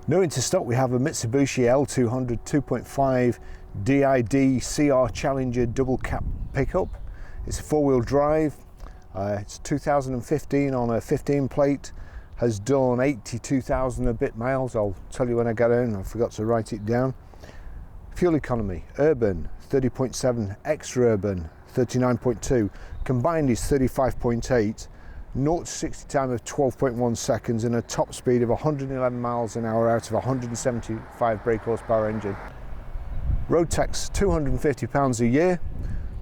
New into stock, we have a Mitsubishi L200 2.5 DID CR Challenger double cab pickup. It's a four-wheel drive. It's 2015 on a 15 plate. Has done 82,000 a bit miles. I'll tell you when I get in. I forgot to write it down. Fuel economy: urban 30.7, extra urban 39.2. Combined is 35.8. 0 to 60 time of 12.1 seconds and a top speed of 111 miles an hour out of a 175 brake horsepower engine. Road tax £250 a year.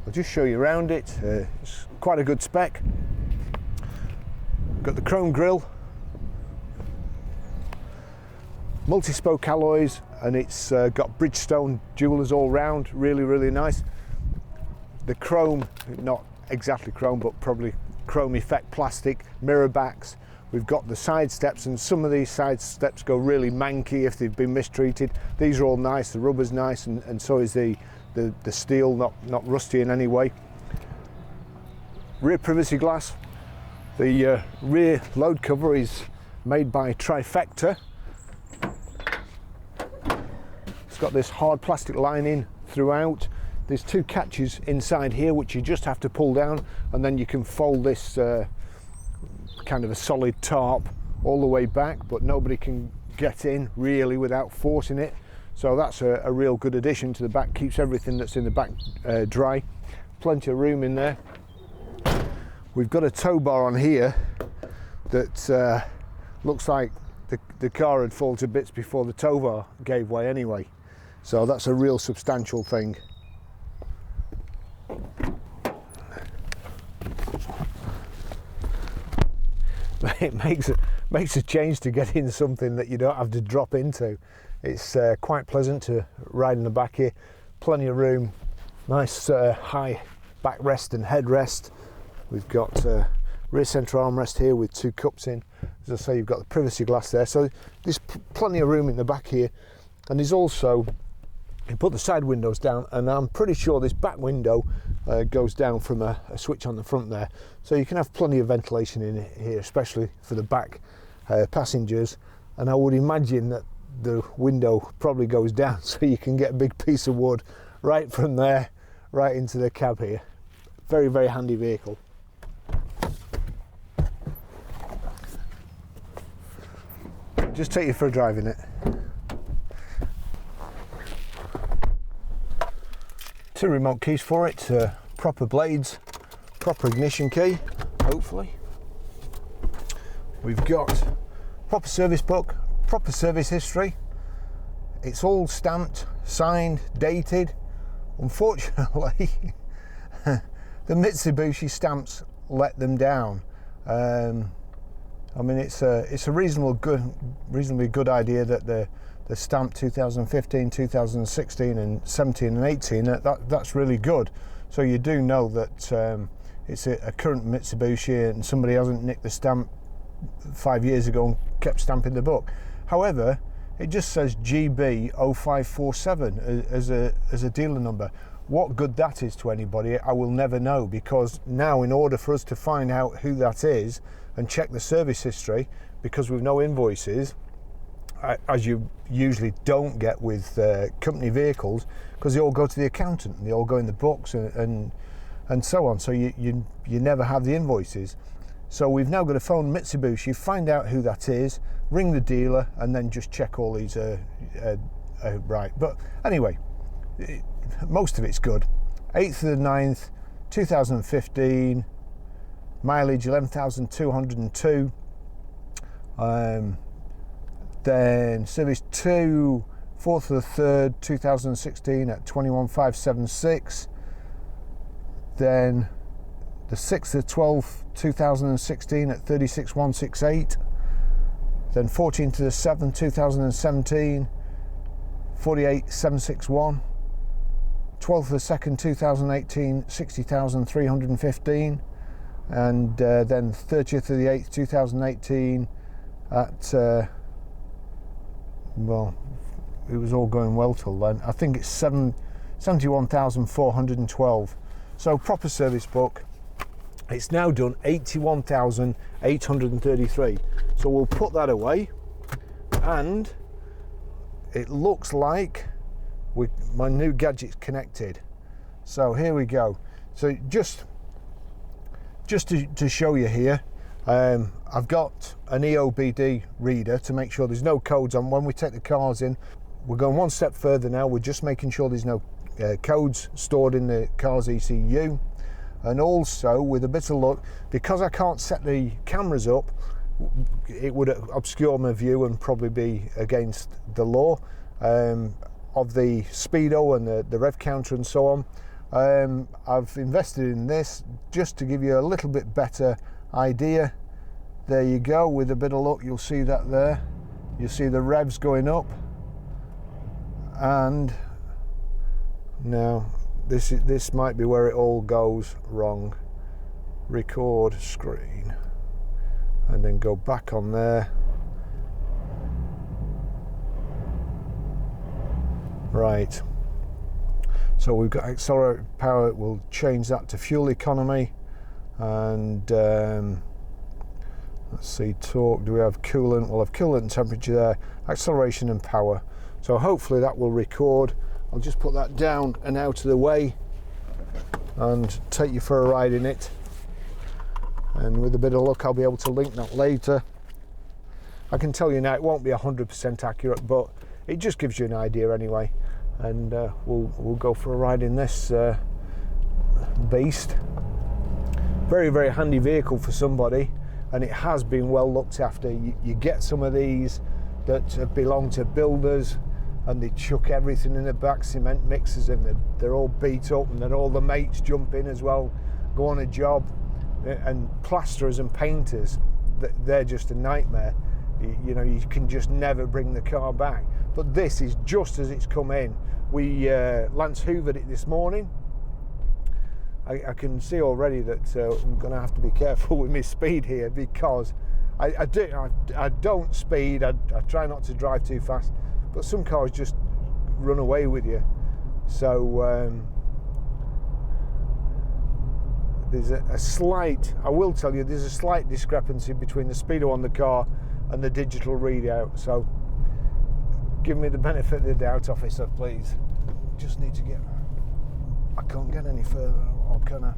I'll just show you around it. It's quite a good spec. Got the chrome grille, multi-spoke alloys, and it's got Bridgestone jewelers all round. Really nice. The chrome, not exactly chrome, but probably chrome effect plastic mirror backs. We've got the side steps, and some of these side steps go really manky if they've been mistreated. These are all nice. The rubber's nice, and so is the steel, not rusty in any way. Rear privacy glass. The rear load cover is made by Trifecta. It's got this hard plastic lining throughout. There's two catches inside here which you just have to pull down, and then you can fold this kind of a solid tarp all the way back, but nobody can get in really without forcing it. So that's a real good addition to the back. Keeps everything that's in the back dry. Plenty of room in there. We've got a tow bar on here that looks like the car had fallen to bits before the tow bar gave way anyway. So that's a real substantial thing. It makes a change to get in something that you don't have to drop into. It's quite pleasant to ride in the back here. Plenty of room, nice high backrest and headrest. We've got rear centre armrest here with two cups in. As I say, you've got the privacy glass there, so there's plenty of room in the back here. And there's also, you put the side windows down, and I'm pretty sure this back window goes down from a switch on the front there, so you can have plenty of ventilation in here, especially for the back passengers. And I would imagine that the window probably goes down so you can get a big piece of wood right from there right into the cab here. Very handy vehicle. Just take you for a drive in it. Two remote keys for it, proper blades, proper ignition key, hopefully. We've got proper service book, proper service history. It's all stamped, signed, dated. Unfortunately, the Mitsubishi stamps let them down. I mean, it's a reasonably good idea that the stamp 2015, 2016 and 17 and 18, that's really good. So you do know that it's a current Mitsubishi and somebody hasn't nicked the stamp 5 years ago and kept stamping the book. However, it just says GB0547 as a dealer number. What good that is to anybody, I will never know, because now in order for us to find out who that is and check the service history, because we've no invoices, as you usually don't get with company vehicles, because they all go to the accountant and they all go in the books and so on, so you never have the invoices. So we've now got to phone Mitsubishi, find out who that is, ring the dealer, and then just check all these right. But anyway, most of it's good. 8th of the 9th 2015, mileage 11,202. Then service 2, 4th of the 3rd 2016 at 21,576. Then the 6th of the 12th 2016 at 36,168. Then 14th to the 7th 2017 48,761. 12th of the 2nd 2018 60,315. And then 30th of the 8th 2018 at well, it was all going well till then. I think it's 71,412. So proper service book. It's now done 81,833. So we'll put that away, and it looks like my new gadget's connected. So here we go. So just to show you here, I've got an EOBD reader to make sure there's no codes on. When we take the cars in, we're going one step further now. We're just making sure there's no codes stored in the car's ECU. And also, with a bit of luck, because I can't set the cameras up, it would obscure my view and probably be against the law of the speedo and the rev counter and so on. I've invested in this just to give you a little bit better idea. There you go. With a bit of luck, you'll see that there. You'll see the revs going up. And now this might be where it all goes wrong. Record screen, and then go back on there. Right, so we've got accelerated power. We'll change that to fuel economy, and let's see, torque. Do we have coolant? We'll have coolant and temperature there, acceleration and power. So hopefully that will record. I'll just put that down and out of the way and take you for a ride in it. And with a bit of luck, I'll be able to link that later. I can tell you now, it won't be 100% accurate, but it just gives you an idea anyway. And we'll go for a ride in this beast. Very, very handy vehicle for somebody, and it has been well looked after. You get some of these that belong to builders, and they chuck everything in the back, cement mixers, and they're all beat up, and then all the mates jump in as well, go on a job. And plasterers and painters, they're just a nightmare. You know, you can just never bring the car back. But this is just as it's come in. We Lance Hoovered it this morning. I can see already that I'm going to have to be careful with my speed here, because I don't speed. I try not to drive too fast, but some cars just run away with you. So there's a slight, I will tell you, there's a slight discrepancy between the speedo on the car and the digital readout. So give me the benefit of the doubt, officer, please. Just need to get, I can't get any further, or can I?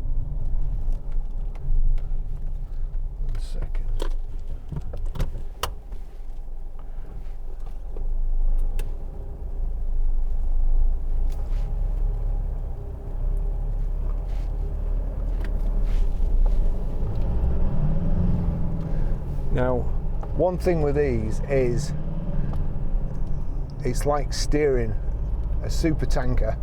1 second. Now, one thing with these is it's like steering a super tanker,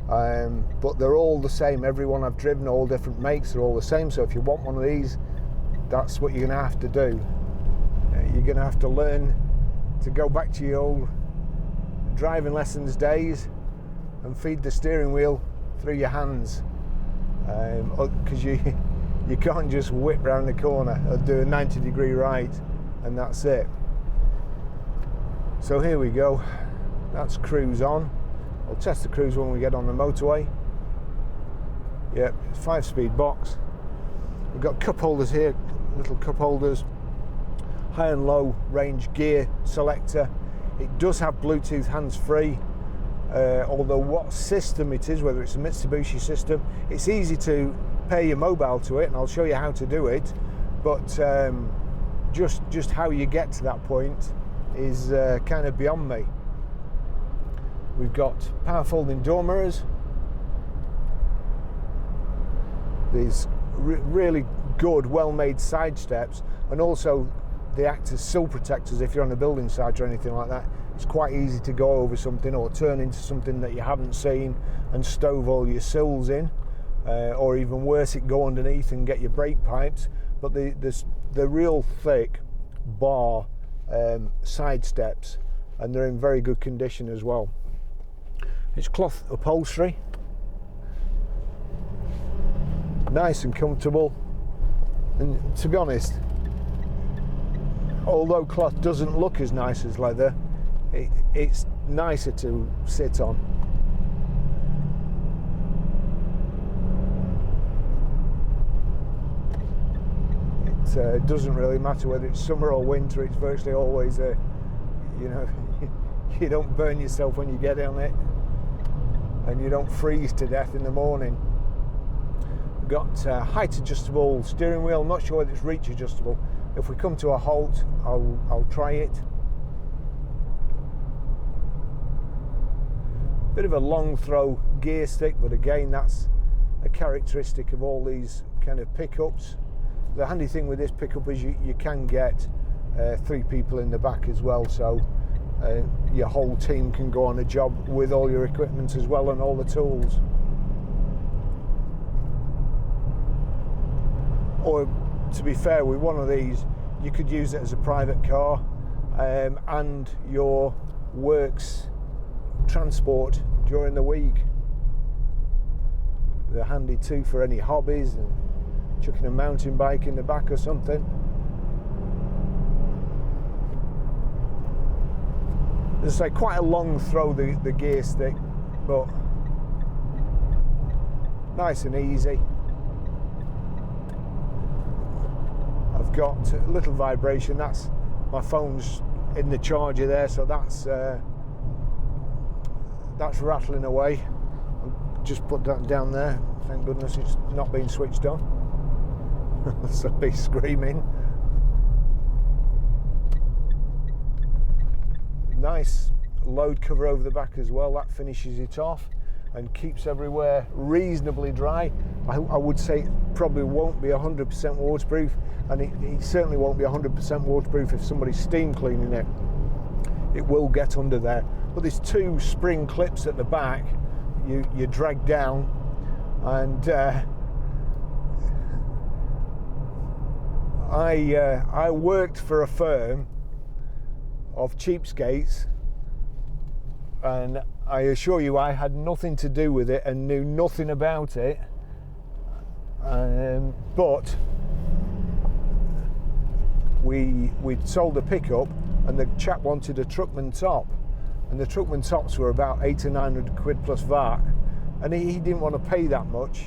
but they're all the same. Everyone I've driven, all different makes, they're all the same. So if you want one of these, that's what you're going to have to do. You're going to have to learn to go back to your old driving lessons days and feed the steering wheel through your hands, because you can't just whip round the corner or do a 90-degree right and that's it. So here we go. That's cruise on. I'll test the cruise when we get on the motorway. Yep, it's 5-speed box. We've got cup holders here, little cup holders. High and low range gear selector. It does have Bluetooth hands-free. Although what system it is, whether it's a Mitsubishi system, it's easy to pair your mobile to it, and I'll show you how to do it, but just how you get to that point is kind of beyond me. We've got power folding door mirrors. These really good, well-made side steps, and also they act as sill protectors if you're on a building site or anything like that. It's quite easy to go over something or turn into something that you haven't seen and stove all your sills in. Or even worse, it go underneath and get your brake pipes. But the real thick bar side steps, and they're in very good condition as well. It's cloth upholstery, nice and comfortable. And to be honest, although cloth doesn't look as nice as leather, it's nicer to sit on. It doesn't really matter whether it's summer or winter. It's virtually always you you don't burn yourself when you get on it, and you don't freeze to death in the morning. We've got height adjustable steering wheel. Not sure whether it's reach adjustable. If we come to a halt, I'll try it. Bit of a long throw gear stick, but again, that's a characteristic of all these kind of pickups. The handy thing with this pickup is you can get 3 people in the back as well, so your whole team can go on a job with all your equipment as well and all the tools. Or to be fair, with one of these you could use it as a private car and your works transport during the week. They're handy too for any hobbies and chucking a mountain bike in the back or something. It's like quite a long throw, the gear stick, but nice and easy. I've got a little vibration. That's my phone's in the charger there, so that's rattling away. I'll just put that down there. Thank goodness it's not been switched on. So be screaming. Nice load cover over the back as well. That finishes it off and keeps everywhere reasonably dry. I would say it probably won't be 100% waterproof, and it certainly won't be 100% waterproof if somebody's steam cleaning it. It will get under there. But there's 2 spring clips at the back you drag down, and I worked for a firm of cheapskates, and I assure you I had nothing to do with it and knew nothing about it, but we'd sold a pickup and the chap wanted a truckman top, and the truckman tops were about 800 or 900 quid plus VAT, and he didn't want to pay that much,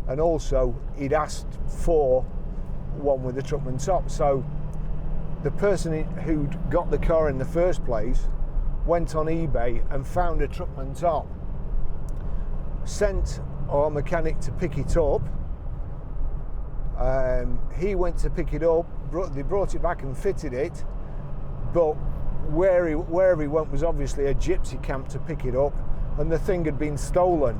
and also he'd asked for one with the truckman top. So the person who'd got the car in the first place went on eBay and found a truckman top, sent our mechanic to pick it up. He went to pick it up, they brought it back and fitted it, but wherever he went was obviously a gypsy camp to pick it up, and the thing had been stolen,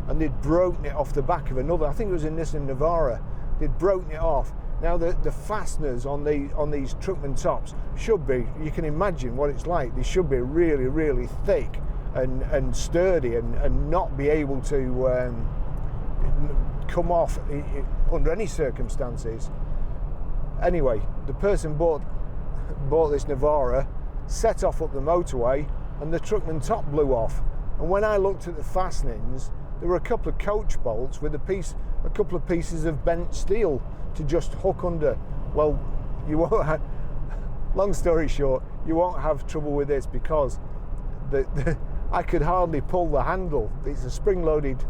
and they'd broken it off the back of another, I think it was a Nissan Navara, they'd broken it off. Now the fasteners on these truckman tops should be, you can imagine what it's like, they should be really, really thick and sturdy and not be able to come off under any circumstances. Anyway, the person bought this Navara, set off up the motorway, and the truckman top blew off. And when I looked at the fastenings, there were a couple of coach bolts with a couple of pieces of bent steel to just hook under. Well, you won't have, long story short, you won't have trouble with this because I could hardly pull the handle. It's a spring-loaded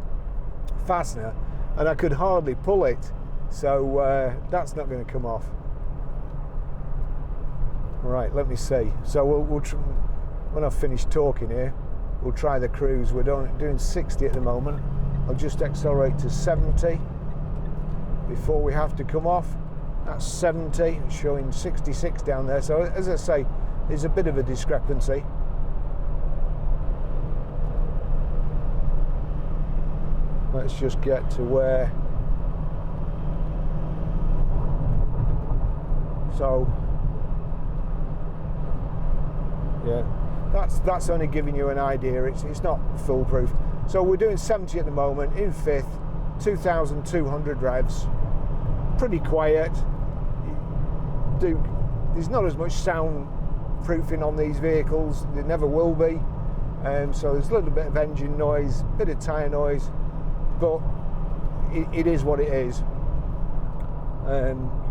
fastener, and I could hardly pull it, so that's not going to come off. Right, let me see. So we'll when I've finished talking here, we'll try the cruise. We're doing 60 at the moment. I'll just accelerate to 70 before we have to come off. That's 70, showing 66 down there. So as I say, there's a bit of a discrepancy. Let's just get to where. So yeah, that's only giving you an idea. It's not foolproof. So we're doing 70 at the moment in fifth, 2,200 revs. Pretty quiet. There's not as much soundproofing on these vehicles. There never will be. So there's a little bit of engine noise, a bit of tyre noise, but it is what it is.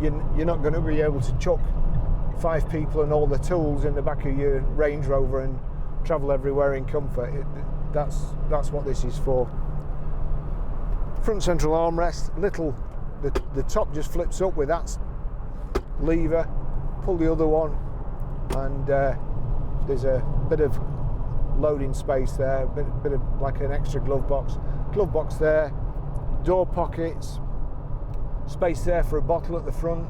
You're not going to be able to chuck 5 people and all the tools in the back of your Range Rover and travel everywhere in comfort. That's what this is for. Front central armrest, the top just flips up with that lever. Pull the other one, and there's a bit of loading space there, a bit of like an extra glove box there, door pockets, space there for a bottle at the front.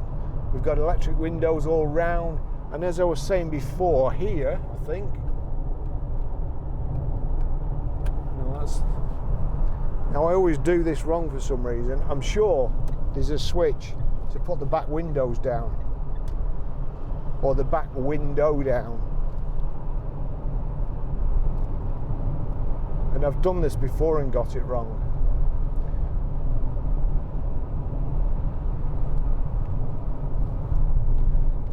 We've got electric windows all round, and as I was saying before, here I think now I always do this wrong for some reason. I'm sure there's a switch to put the back windows down, or the back window down. And I've done this before and got it wrong.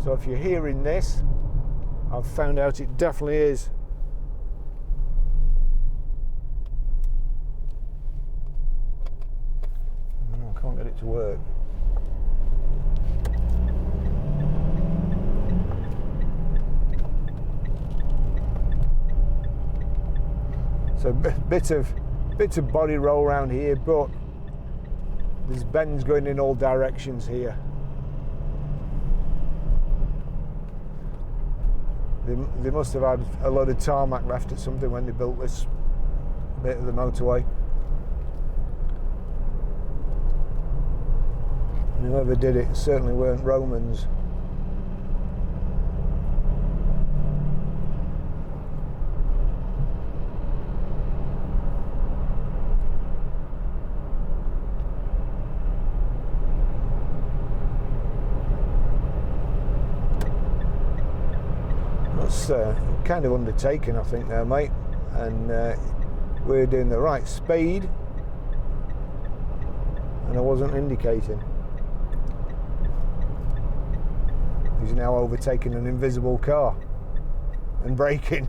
So if you're hearing this, I've found out it definitely is. I can't get it to work. So bit of body roll around here, but there's bends going in all directions here. They must have had a load of tarmac left or something when they built this bit of the motorway. And whoever did it certainly weren't Romans. Kind of undertaken, I think, there, mate, and we're doing the right speed, and I wasn't indicating. He's now overtaking an invisible car and braking.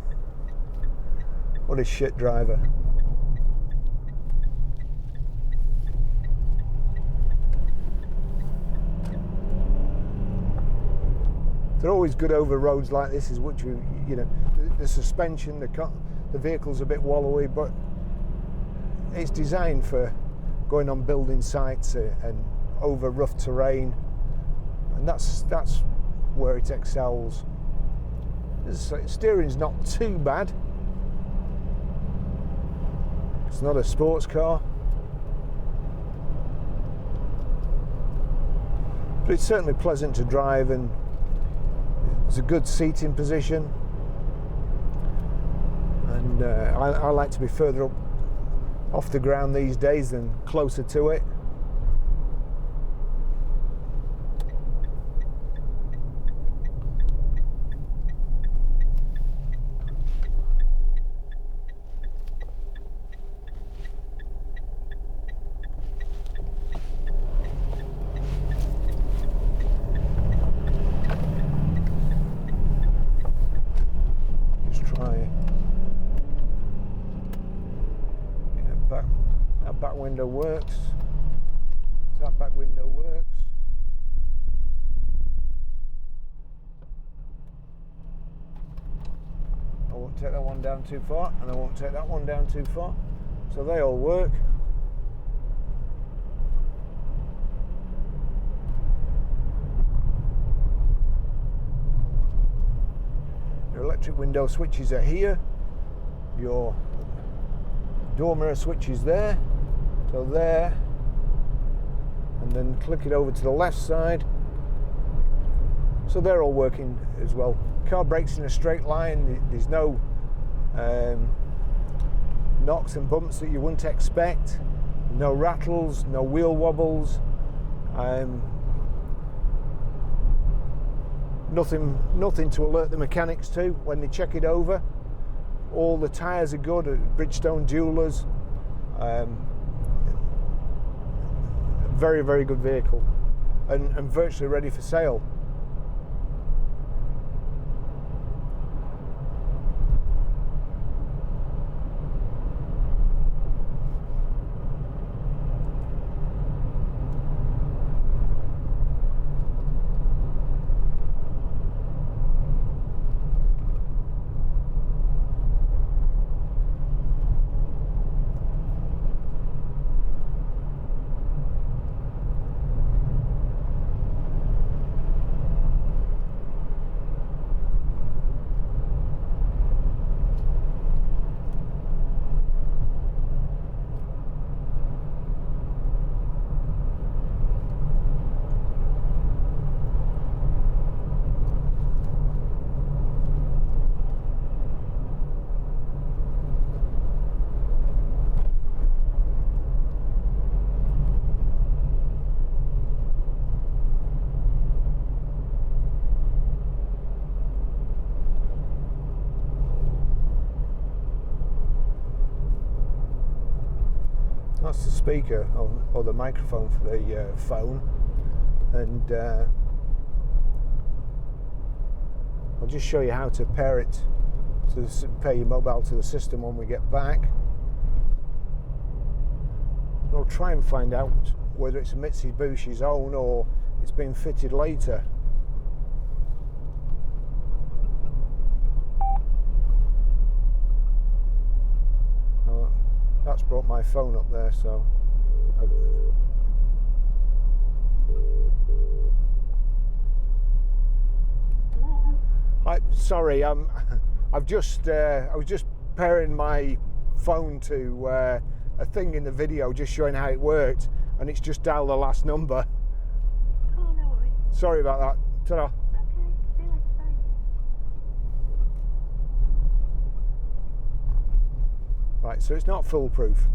What a shit driver. They're always good over roads like this, is which you know, the suspension, the vehicle's a bit wallowy, but it's designed for going on building sites and over rough terrain, and that's where it excels. Steering's not too bad. It's not a sports car, but it's certainly pleasant to drive, and it's a good seating position, and I like to be further up off the ground these days than closer to it. Back window works. That back window works. I won't take that one down too far, and I won't take that one down too far. So they all work. Your electric window switches are here. Your door mirror switch is there. So there, and then click it over to the left side. So they're all working as well. Car brakes in a straight line. There's no knocks and bumps that you wouldn't expect. No rattles, no wheel wobbles. Nothing to alert the mechanics to when they check it over. All the tyres are good at Bridgestone Jewelers. Very, very good vehicle, and virtually ready for sale. speaker or the microphone for the phone, and I'll just show you how to pair it to pair your mobile to the system when we get back. I'll try and find out whether it's a Mitsubishi's own or it's been fitted later. That's brought my phone up there, so hi, sorry, I was just pairing my phone to a thing in the video, just showing how it worked, and it's just dialed the last number. Oh, no worries. Sorry about that. Ta-da. Okay, see you later. Bye. Right, so it's not foolproof.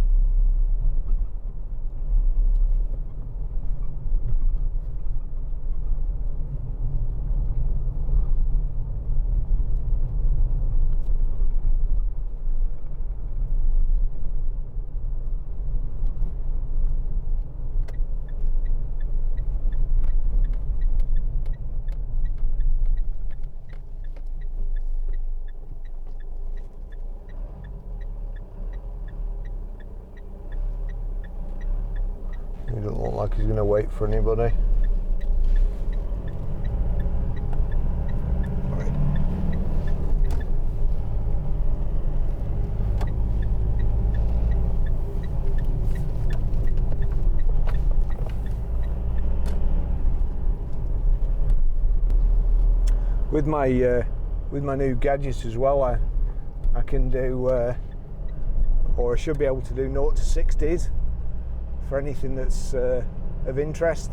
He doesn't look like he's going to wait for anybody. Right. With my new gadgets as well, I can do, or I should be able to do 0 to 60s. For anything that's of interest,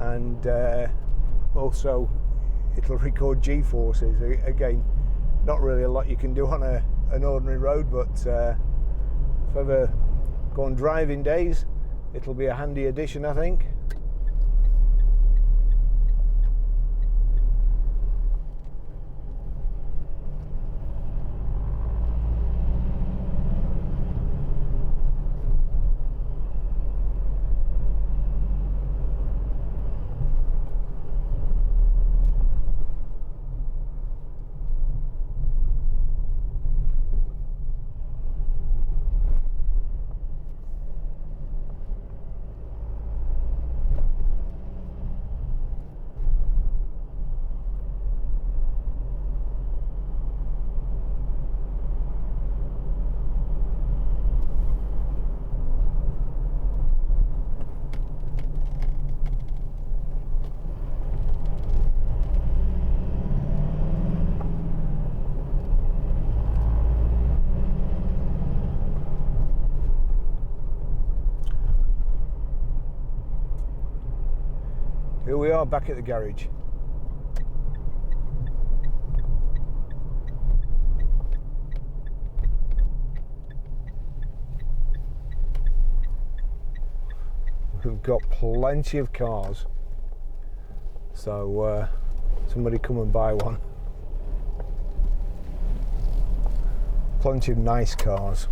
and also it'll record G-forces. Again, not really a lot you can do on an ordinary road, but if I ever go on driving days, it'll be a handy addition, I think. Here we are back at the garage. We've got plenty of cars, so somebody come and buy one. Plenty of nice cars.